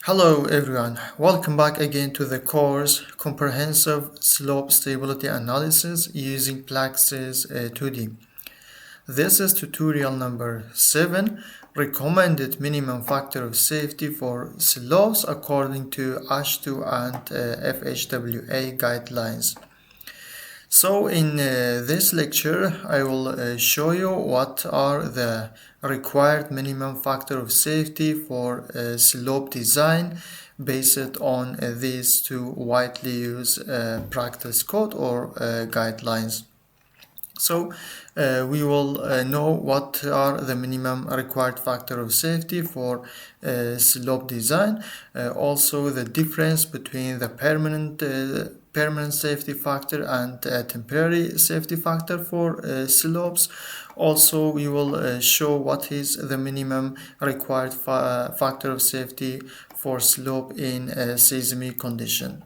Hello everyone, welcome back again to the course Comprehensive Slope Stability Analysis using PLAXIS 2D. This is tutorial number 7, recommended minimum factor of safety for slopes according to AASHTO and FHWA guidelines. So in this lecture, I will show you what are the required minimum factor of safety for slope design based on these two widely used practice code or guidelines. So we will know what are the minimum required factor of safety for slope design, also the difference between the permanent safety factor and temporary safety factor for slopes. Also, we will show what is the minimum required factor of safety for slope in a seismic condition.